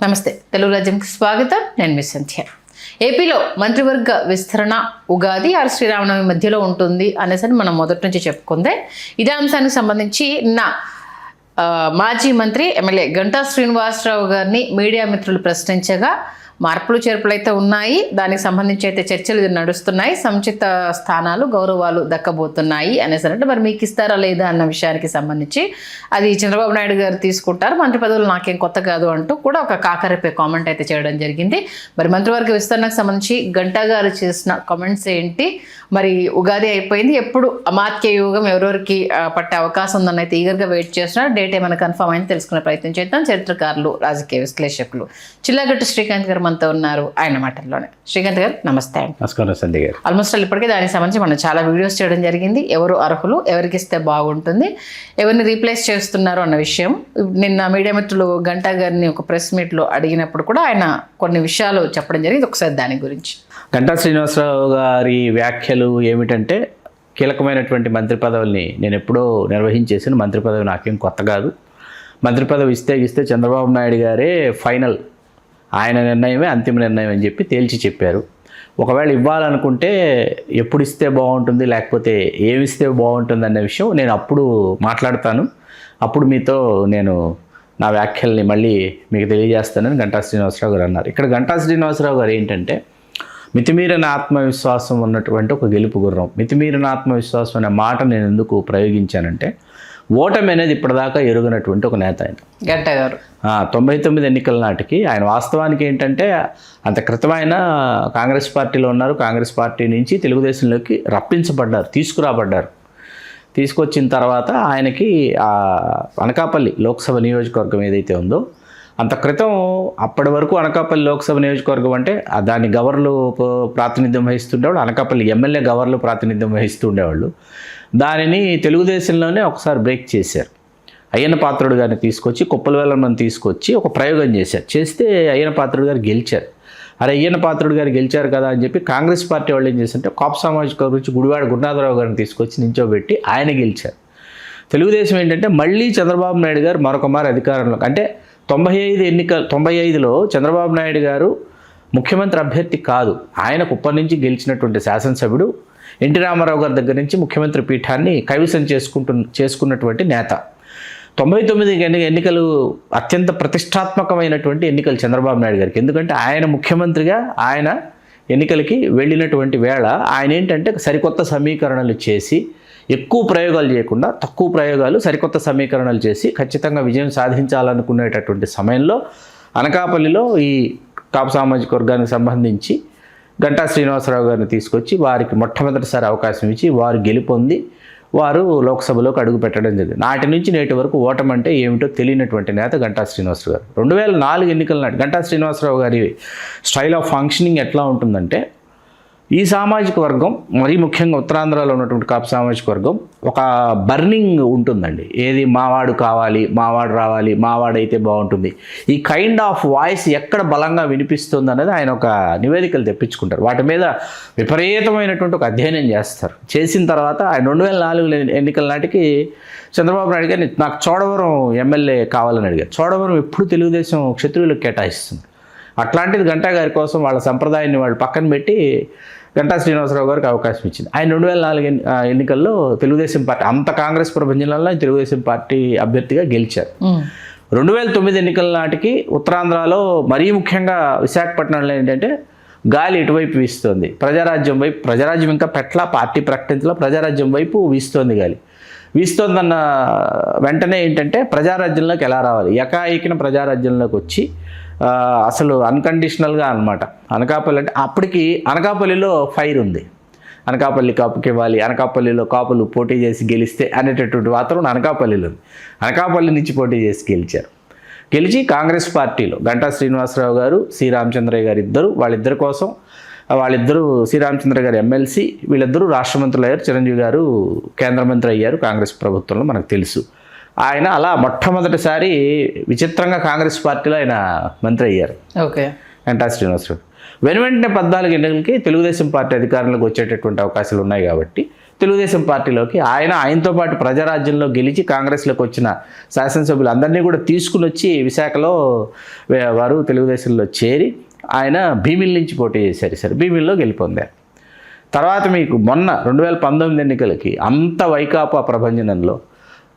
నమస్తే, తెలుగు రాజ్యంకి స్వాగతం. నేను మీ సంధ్య. ఏపీలో మంత్రివర్గ విస్తరణ ఉగాది ఆర్ శ్రీరామనవమి మధ్యలో ఉంటుంది అనేసి మనం మొదటి నుంచి చెప్పుకుందే. ఇదే అంశానికి సంబంధించి మాజీ మంత్రి ఎమ్మెల్యే గంటా శ్రీనివాసరావు గారిని మీడియా మిత్రులు ప్రశ్నించగా మార్పులు చేర్పులు అయితే ఉన్నాయి. దానికి సంబంధించి అయితే చర్చలు నడుస్తున్నాయి. సముచిత స్థానాలు గౌరవాలు దక్కబోతున్నాయి అనేసి అంటే మరి మీకు ఇస్తారా లేదా అన్న విషయానికి సంబంధించి అది చంద్రబాబు నాయుడు గారు తీసుకుంటారు. మంత్రి పదవులు నాకేం కొత్త కాదు అంటూ కూడా ఒక కాకరేపే కామెంట్ అయితే చేయడం జరిగింది. మరి మంత్రివర్గ విస్తరణకు సంబంధించి గంటా గారు చేసిన కామెంట్స్ ఏంటి? మరి ఉగాది అయిపోయింది, ఎప్పుడు అమాత్య యోగం ఎవరెవరికి పట్టే అవకాశం ఉందని అయితే ఈగర్గా వెయిట్ చేస్తున్నారు. డేట్ ఏమైనా కన్ఫర్మ్ అయింది తెలుసుకునే ప్రయత్నం చేద్దాం. చరిత్రకారులు, రాజకీయ విశ్లేషకులు చిల్లాగట్టు శ్రీకాంత్ గారు మనతో ఉన్నారు. ఆయన మాటల్లోనే. శ్రీకాంత్ గారు నమస్తే. నమస్కారం సంధ్య గారు. ఆల్మోస్ట్ ఇప్పటికే దానికి సంబంధించి మనం చాలా వీడియోస్ చేయడం జరిగింది. ఎవరు అర్హులు, ఎవరికి ఇస్తే బాగుంటుంది, ఎవరిని రీప్లేస్ చేస్తున్నారు అన్న విషయం. నిన్న మీడియా మిత్రులు గంటా గారిని ఒక ప్రెస్ మీట్లో అడిగినప్పుడు కూడా ఆయన కొన్ని విషయాలు చెప్పడం జరిగింది. ఒకసారి దాని గురించి. గంటా శ్రీనివాసరావు గారి వ్యాఖ్యలు ఏమిటంటే, కీలకమైనటువంటి మంత్రి పదవుల్ని నేను ఎప్పుడో నిర్వహించేసిన మంత్రి పదవి నాకేం కొత్త కాదు. మంత్రి పదవి ఇస్తే చంద్రబాబు నాయుడు గారే ఫైనల్, ఆయన నిర్ణయమే అంతిమ నిర్ణయం అని చెప్పి తేల్చి చెప్పారు. ఒకవేళ ఇవ్వాలనుకుంటే ఎప్పుడు ఇస్తే బాగుంటుంది, లేకపోతే ఏమిస్తే బాగుంటుంది అనే విషయం నేను అప్పుడు మాట్లాడతాను. అప్పుడు మీతో నేను నా వ్యాఖ్యల్ని మళ్ళీ మీకు తెలియజేస్తానని గంటా శ్రీనివాసరావు గారు అన్నారు. ఇక్కడ గంటా శ్రీనివాసరావు గారు ఏంటంటే, మితిమీరిన ఆత్మవిశ్వాసం ఉన్నటువంటి ఒక గెలుపు గుర్రం. మితిమీరిన ఆత్మవిశ్వాసం అనే మాట నేను ఎందుకు ప్రయోగించానంటే, ఓటమి అనేది ఇప్పటిదాకా ఎరుగనటువంటి ఒక నేత ఆయన గంటా గారు. 99 ఎన్నికల నాటికి ఆయన వాస్తవానికి ఏంటంటే అంత క్రితమైన కాంగ్రెస్ పార్టీలో ఉన్నారు. కాంగ్రెస్ పార్టీ నుంచి తెలుగుదేశంలోకి తీసుకురాబడ్డారు. తీసుకొచ్చిన తర్వాత ఆయనకి అనకాపల్లి లోక్సభ నియోజకవర్గం ఏదైతే ఉందో, అంత క్రితం అప్పటి వరకు అనకాపల్లి లోక్సభ నియోజకవర్గం అంటే దాని గవర్నర్లు ప్రాతినిధ్యం వహిస్తుండేవాళ్ళు, అనకాపల్లి ఎమ్మెల్యే గవర్నర్లు ప్రాతినిధ్యం వహిస్తూ ఉండేవాళ్ళు. దానిని తెలుగుదేశంలోనే ఒకసారి బ్రేక్ చేశారు. అయ్యన్న పాత్రుడు గారిని తీసుకొచ్చి, కుప్పలవేలమ్మని తీసుకొచ్చి ఒక ప్రయోగం చేస్తే అయ్యన్న పాత్రుడు గారు గెలిచారు. అయ్యన్న పాత్రుడు గారు గెలిచారు కదా అని చెప్పి కాంగ్రెస్ పార్టీ వాళ్ళు ఏం చేశారంటే, కాపు సామాజిక గురించి గుడివాడ గురునాథరావు గారిని తీసుకొచ్చి నించోబెట్టి ఆయన గెలిచారు. తెలుగుదేశం ఏంటంటే మళ్ళీ చంద్రబాబు నాయుడు గారు మరొకమారి అధికారంలో, అంటే 95లో చంద్రబాబు నాయుడు గారు ముఖ్యమంత్రి అభ్యర్థి కాదు, ఆయన కుప్పం నుంచి గెలిచినటువంటి శాసనసభ్యుడు, ఎన్టీ రామారావు గారి దగ్గర నుంచి ముఖ్యమంత్రి పీఠాన్ని కైవసం చేసుకున్నటువంటి నేత. 99 ఎన్నికలు అత్యంత ప్రతిష్టాత్మకమైనటువంటి ఎన్నికలు చంద్రబాబు నాయుడు గారికి. ఎందుకంటే ఆయన ముఖ్యమంత్రిగా ఆయన ఎన్నికలకి వెళ్ళినటువంటి వేళ ఆయన ఏంటంటే సరికొత్త సమీకరణలు చేసి, ఎక్కువ ప్రయోగాలు చేయకుండా తక్కువ ప్రయోగాలు, సరికొత్త సమీకరణలు చేసి ఖచ్చితంగా విజయం సాధించాలనుకునేటటువంటి సమయంలో అనకాపల్లిలో ఈ కాపు సామాజిక వర్గానికి సంబంధించి గంటా శ్రీనివాసరావు గారిని తీసుకొచ్చి వారికి మొట్టమొదటిసారి అవకాశం ఇచ్చి వారు గెలుపొంది వారు లోక్సభలోకి అడుగు పెట్టడం జరిగింది. నాటి నుంచి నేటి వరకు ఓటమి అంటే ఏమిటో తెలియనటువంటి నేత గంటా శ్రీనివాసరావు గారు. 2004 ఎన్నికల నాటి గంటా శ్రీనివాసరావు గారి స్టైల్ ఆఫ్ ఫంక్షనింగ్ ఎట్లా ఉంటుందంటే, ఈ సామాజిక వర్గం మరీ ముఖ్యంగా ఉత్తరాంధ్రలో ఉన్నటువంటి కాపు సామాజిక వర్గం ఒక బర్నింగ్ ఉంటుందండి. ఏది మావాడు కావాలి, మావాడు రావాలి, మావాడైతే బాగుంటుంది, ఈ కైండ్ ఆఫ్ వాయిస్ ఎక్కడ బలంగా వినిపిస్తుంది అనేది ఆయన ఒక నివేదికలు తెప్పించుకుంటారు. వాటి మీద విపరీతమైనటువంటి ఒక అధ్యయనం చేస్తారు. చేసిన తర్వాత ఆయన 2004 ఎన్నికల నాటికి చంద్రబాబు నాయుడు గారిని నాకు చోడవరం ఎమ్మెల్యే కావాలని అడిగారు. చోడవరం ఎప్పుడు తెలుగుదేశం క్షత్రియులకు కేటాయిస్తుంది. అట్లాంటిది గంటా గారి కోసం వాళ్ళ సంప్రదాయాన్ని వాళ్ళు పక్కన పెట్టి గంటా శ్రీనివాసరావు గారికి అవకాశం ఇచ్చింది. ఆయన 2004 ఎన్నికల్లో తెలుగుదేశం పార్టీ, అంత కాంగ్రెస్ ప్రభంజనంలో తెలుగుదేశం పార్టీ అభ్యర్థిగా గెలిచారు. 2009 ఎన్నికల నాటికి ఉత్తరాంధ్రలో మరీ ముఖ్యంగా విశాఖపట్నంలో ఏంటంటే గాలి ఎటువైపు వీస్తోంది, ప్రజారాజ్యం ఇంకా పెట్ల పార్టీ ప్రకటించలో ప్రజారాజ్యం వైపు వీస్తోంది గాలి. వీస్తోందన్న వెంటనే ఏంటంటే ప్రజారాజ్యంలోకి ఎలా రావాలి, ఏకాఏకిన ప్రజారాజ్యంలోకి వచ్చి అసలు అన్కండిషనల్గా అనమాట. అనకాపల్లి అంటే అప్పటికి అనకాపల్లిలో ఫైర్ ఉంది, అనకాపల్లి కాపుకి ఇవ్వాలి, అనకాపల్లిలో కాపులు పోటీ చేసి గెలిస్తే అనేటటువంటి వాతావరణం అనకాపల్లిలో ఉంది. అనకాపల్లి నుంచి పోటీ చేసి గెలిచి కాంగ్రెస్ పార్టీలో గంటా శ్రీనివాసరావు గారు, సి రామచంద్రయ్య గారు వాళ్ళిద్దరి కోసం సి రామచంద్ర గారు ఎమ్మెల్సీ, వీళ్ళిద్దరూ రాష్ట్ర మంత్రులు అయ్యారు. చిరంజీవి గారు కేంద్ర మంత్రి అయ్యారు కాంగ్రెస్ ప్రభుత్వంలో, మనకు తెలుసు. ఆయన అలా మొట్టమొదటిసారి విచిత్రంగా కాంగ్రెస్ పార్టీలో ఆయన మంత్రి అయ్యారు. ఓకే. గంటా శ్రీనివాసరావు వెంటనే 14 ఎన్నికలకి తెలుగుదేశం పార్టీ అధికారంలోకి వచ్చేటటువంటి అవకాశాలు ఉన్నాయి కాబట్టి తెలుగుదేశం పార్టీలోకి. ఆయనతో పాటు ప్రజారాజ్యంలో గెలిచి కాంగ్రెస్లోకి వచ్చిన శాసనసభ్యులు అందరినీ కూడా తీసుకుని వచ్చి విశాఖలో వారు తెలుగుదేశంలో చేరి ఆయన భీమిలి నుంచి పోటీ చేశారు. సరే, భీమిలిలో గెలుపొందారు. తర్వాత మీకు మొన్న 2019 ఎన్నికలకి అంత వైకాపా ప్రభంజనంలో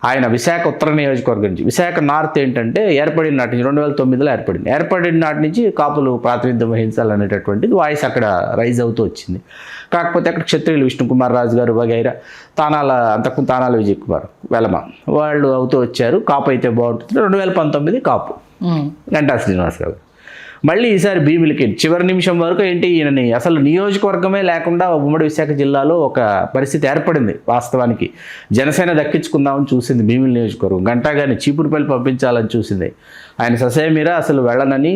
ఆయన విశాఖ ఉత్తర నియోజకవర్గం నుంచి, విశాఖ నార్త్ ఏంటంటే ఏర్పడిన నాటి నుంచి 2009లో ఏర్పడిన నాటి నుంచి కాపులు ప్రాతినిధ్యం వహించాలనేటటువంటిది వాయిస్ అక్కడ రైజ్ అవుతూ వచ్చింది. కాకపోతే అక్కడ క్షత్రియులు విష్ణుకుమార్ రాజు గారు వగైరా, అంతకు తానాల విజయ్ కుమార్ వెలమ వాళ్ళు అవుతూ వచ్చారు. కాపు అయితే బాగుంటుంది. 2019 కాపు గంటా శ్రీనివాసరావు. మళ్ళీ ఈసారి భీమిలికి చివరి నిమిషం వరకు ఏంటి, ఈయనని అసలు నియోజకవర్గమే లేకుండా ఉమ్మడి విశాఖ జిల్లాలో ఒక పరిస్థితి ఏర్పడింది. వాస్తవానికి జనసేన దక్కించుకుందామని చూసింది భీమిలి నియోజకవర్గం. గంటా గారిని చీపురుపల్లి పంపించాలని చూసింది. ఆయన ససేమిరా అసలు వెళ్ళనని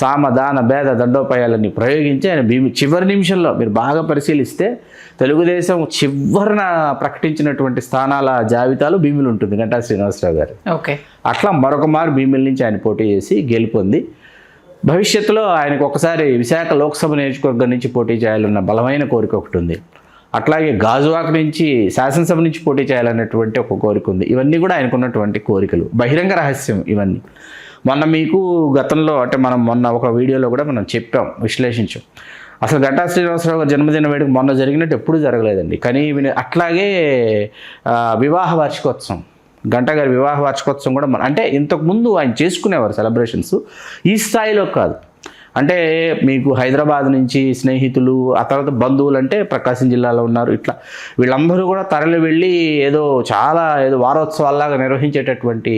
సామ దాన భేద దండోపాయాలని ప్రయోగించి ఆయన చివరి నిమిషంలో మీరు బాగా పరిశీలిస్తే తెలుగుదేశం చివరిన ప్రకటించినటువంటి స్థానాల జాబితాలో భీమిలి ఉంటుంది గంటా శ్రీనివాసరావు గారు. ఓకే, అట్లా మరొక మారు భీమిలి నుంచి ఆయన పోటీ చేసి గెలుపొంది భవిష్యత్తులో ఆయనకు ఒకసారి విశాఖ లోక్సభ నియోజకవర్గం నుంచి పోటీ చేయాలన్న బలమైన కోరిక ఒకటి ఉంది. అట్లాగే గాజువాక నుంచి శాసనసభ నుంచి పోటీ చేయాలన్నటువంటి ఒక కోరిక ఉంది. ఇవన్నీ కూడా ఆయనకు ఉన్నటువంటి కోరికలు, బహిరంగ రహస్యం ఇవన్నీ. మొన్న మీకు గతంలో అంటే మనం మొన్న ఒక వీడియోలో కూడా మనం చెప్పాం, విశ్లేషించాం. అసలు గంటా శ్రీనివాసరావు గారి జన్మదిన వేడుక మొన్న జరిగినట్టు ఎప్పుడూ జరగలేదండి. కానీ అట్లాగే వివాహ వార్షికోత్సవం, గంటా గారి వివాహ వార్షికోత్సవం కూడా అంటే ఇంతకుముందు ఆయన చేసుకునేవారు సెలబ్రేషన్స్, ఈ స్థాయిలో కాదు. అంటే మీకు హైదరాబాద్ నుంచి స్నేహితులు, ఆ తర్వాత బంధువులు, అంటే ప్రకాశం జిల్లాలో ఉన్నారు, ఇట్లా వీళ్ళందరూ కూడా తరలి వెళ్ళి ఏదో వారోత్సవాల్లాగా నిర్వహించేటటువంటి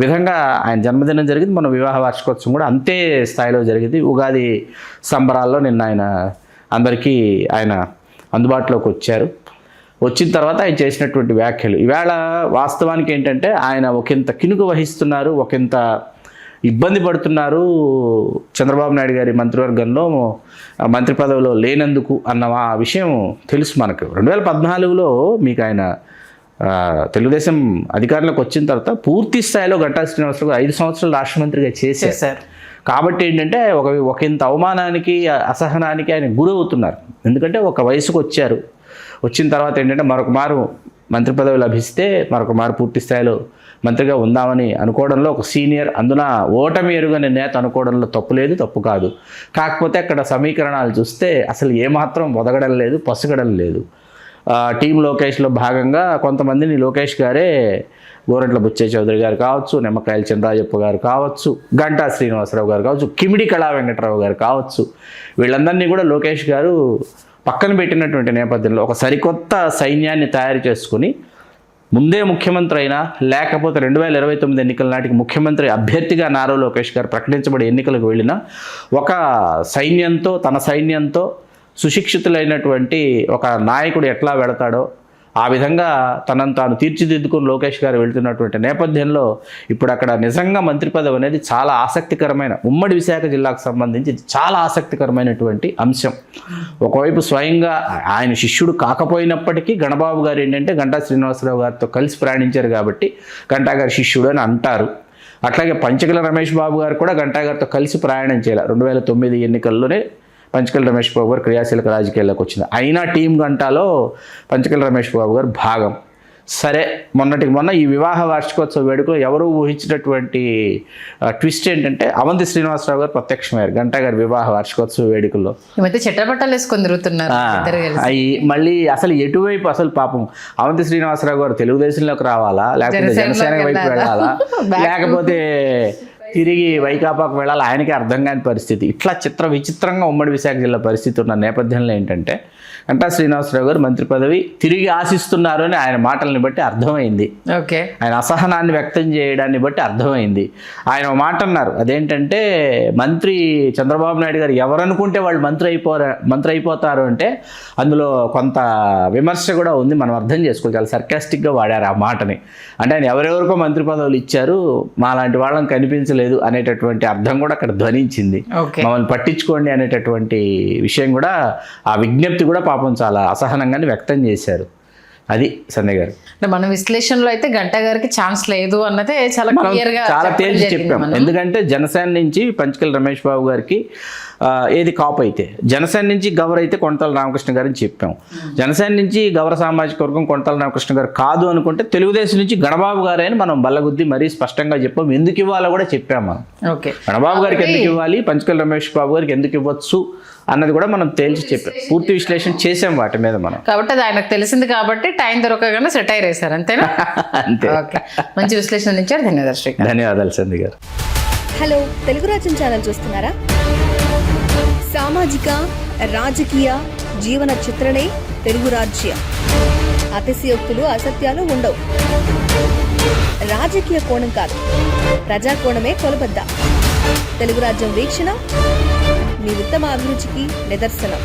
విధంగా ఆయన జన్మదినం జరిగింది. మన వివాహ వార్షికోత్సవం కూడా అంతే స్థాయిలో జరిగింది. ఉగాది సంబరాల్లో నిన్న ఆయన అందరికీ ఆయన అందుబాటులోకి వచ్చారు. వచ్చిన తర్వాత ఆయన చేసినటువంటి వ్యాఖ్యలు ఇవాళ వాస్తవానికి ఏంటంటే ఆయన ఒకంత కినుకు వహిస్తున్నారు, ఒకంత ఇబ్బంది పడుతున్నారు. చంద్రబాబు నాయుడు గారి మంత్రివర్గంలో మంత్రి పదవిలో లేనందుకు అన్న ఆ విషయం తెలుసు మనకు. 2014లో మీకు ఆయన తెలుగుదేశం అధికారంలోకి వచ్చిన తర్వాత పూర్తి స్థాయిలో గంటా శ్రీనివాసరావు 5 సంవత్సరాలు రాష్ట్ర మంత్రిగా చేశారు. కాబట్టి ఏంటంటే ఒకంత అవమానానికి, అసహనానికి ఆయన గురవుతున్నారు. ఎందుకంటే ఒక వయసుకు వచ్చిన తర్వాత ఏంటంటే మరొక మారు మంత్రి పదవి లభిస్తే మరొక మారు పూర్తి స్థాయిలో మంత్రిగా ఉందామని అనుకోవడంలో ఒక సీనియర్, అందున ఓటమి ఎరుగని నేత అనుకోవడంలో తప్పు కాదు. కాకపోతే అక్కడ సమీకరణాలు చూస్తే అసలు ఏమాత్రం ఒదగడం లేదు, పసుగడం లేదు. టీం లోకేష్లో భాగంగా కొంతమందిని లోకేష్ గారే, గోరంట్ల బుచ్చయ్య చౌదరి గారు కావచ్చు, నిమ్మకాయల చంద్రాజప్ప గారు కావచ్చు, గంటా శ్రీనివాసరావు గారు కావచ్చు, కిమిడి కళా వెంకటరావు గారు కావచ్చు, వీళ్ళందరినీ కూడా లోకేష్ గారు పక్కన పెట్టినటువంటి నేపథ్యంలో ఒక సరికొత్త సైన్యాన్ని తయారు చేసుకుని ముందే ముఖ్యమంత్రి అయినా, లేకపోతే 2029 ఎన్నికల నాటికి ముఖ్యమంత్రి అభ్యర్థిగా నారా లోకేష్ గారు ప్రకటించబడి ఎన్నికలకు వెళ్ళిన ఒక సైన్యంతో, తన సైన్యంతో సుశిక్షితులైనటువంటి ఒక నాయకుడు ఎట్లా వెళతాడో ఆ విధంగా తనను తాను తీర్చిదిద్దుకుని లోకేష్ గారు వెళ్తున్నటువంటి నేపథ్యంలో ఇప్పుడు అక్కడ నిజంగా మంత్రి పదవి అనేది చాలా ఆసక్తికరమైన, ఉమ్మడి విశాఖ జిల్లాకు సంబంధించి చాలా ఆసక్తికరమైనటువంటి అంశం. ఒకవైపు స్వయంగా ఆయన శిష్యుడు కాకపోయినప్పటికీ గణబాబు గారు ఏంటంటే గంటా శ్రీనివాసరావు గారితో కలిసి ప్రయాణించారు కాబట్టి గంటా గారి శిష్యుడు అని అంటారు. అట్లాగే పంచకల రమేష్ బాబు గారు కూడా గంటా గారితో కలిసి ప్రయాణం చేయాలి. 2009 ఎన్నికల్లోనే పంచకల్ రమేష్ బాబు గారు క్రియాశీలక రాజకీయాల్లోకి వచ్చింది. అయినా టీం గంటాలో పంచకల్ రమేష్ బాబు గారు భాగం. సరే, మొన్న ఈ వివాహ వార్షికోత్సవ వేడుకలో ఎవరు ఊహించినటువంటి ట్విస్ట్ ఏంటంటే అవంతి శ్రీనివాసరావు గారు ప్రత్యక్షమయ్యారు గంటా గారి వివాహ వార్షికోత్సవ వేడుకల్లో. చెట్టపట్టాలు వేసుకొని తిరుగుతున్నారు. అవి మళ్ళీ అసలు ఎటువైపు, అసలు పాపం అవంతి శ్రీనివాసరావు గారు తెలుగుదేశంలోకి రావాలా, లేకపోతే జనసేన వైపు వెళ్ళాలా, లేకపోతే తిరిగి వైకాపాకు వెళ్ళాలి, ఆయనకి అర్థం కాని పరిస్థితి. ఇట్లా విచిత్రంగా ఉమ్మడి విశాఖ జిల్లా పరిస్థితి ఉన్న నేపథ్యంలో ఏంటంటే గంటా శ్రీనివాసరావు గారు మంత్రి పదవి తిరిగి ఆశిస్తున్నారు అని ఆయన మాటల్ని బట్టి అర్థమైంది. ఓకే, ఆయన అసహనాన్ని వ్యక్తం చేయడాన్ని బట్టి అర్థమైంది. ఆయన మాట అన్నారు, అదేంటంటే మంత్రి చంద్రబాబు నాయుడు గారు ఎవరనుకుంటే వాళ్ళు మంత్రి అయిపోతారు అంటే అందులో కొంత విమర్శ కూడా ఉంది, మనం అర్థం చేసుకోవాలి. చాలా సర్కాస్టిక్గా వాడారు ఆ మాటని. అంటే ఆయన ఎవరెవరికో మంత్రి పదవులు ఇచ్చారు, మాలాంటి వాళ్ళని కనిపించలేదు అనేటటువంటి అర్థం కూడా అక్కడ ధ్వనించింది. మమ్మల్ని పట్టించుకోండి అనేటటువంటి విషయం కూడా, ఆ విజ్ఞప్తి కూడా పాపం చాలా అసహనంగానే వ్యక్తం చేశారు. అది సంజయ్ గారు, మన విశ్లేషణలో అయితే గంటా గారికి ఛాన్స్ లేదు అన్నదే చాలా క్లియర్ గా చాలా తేల్చి చెప్పాం. ఎందుకంటే జనసేన నుంచి పంచకల్ రమేష్ బాబు గారికి ఏది కాపు అయితే, జనసేన నుంచి గవర్ అయితే కొణతాల రామకృష్ణ గారిని చెప్పాం. జనసేన నుంచి గవర సామాజిక వర్గం కొణతాల రామకృష్ణ గారు కాదు అనుకుంటే తెలుగుదేశం నుంచి గణబాబు గారే అని మనం బల్లగుద్ది మరీ స్పష్టంగా చెప్పాం. ఎందుకు ఇవ్వాలో కూడా చెప్పాం మనం. ఓకే, గణబాబు గారికి ఎందుకు ఇవ్వాలి, పంచకల్ రమేష్ బాబు గారికి ఎందుకు ఇవ్వచ్చు అన్నది కూడా మనం తేల్చి చెప్పాం. పూర్తి విశ్లేషణ చేసాం వాటి మీద మనం. కాబట్టి అది ఆయనకు తెలిసింది కాబట్టి టైం దొరకగానే సెటైర్ వేశారు, అంతేనా? అంతే. ఓకే, మంచి విశ్లేషణ ఇచ్చారు. ధన్యవాదాలు శ్రీకాంత్. ధన్యవాదాలు సంధి గారు. హలో, తెలుగు రాజ్యం ఛానల్ చూస్తున్నారా? సామాజిక రాజకీయ జీవన చిత్రణే తెలుగు రాజ్యం. అతిశయోక్తులు అసత్యాలు ఉండవు. రాజకీయ కోణం కాదు, ప్రజా కోణమే కొలబద్ద. తెలుగు రాజ్యం వీక్షణ మీ ఉత్తమ అభిరుచికి నిదర్శనం.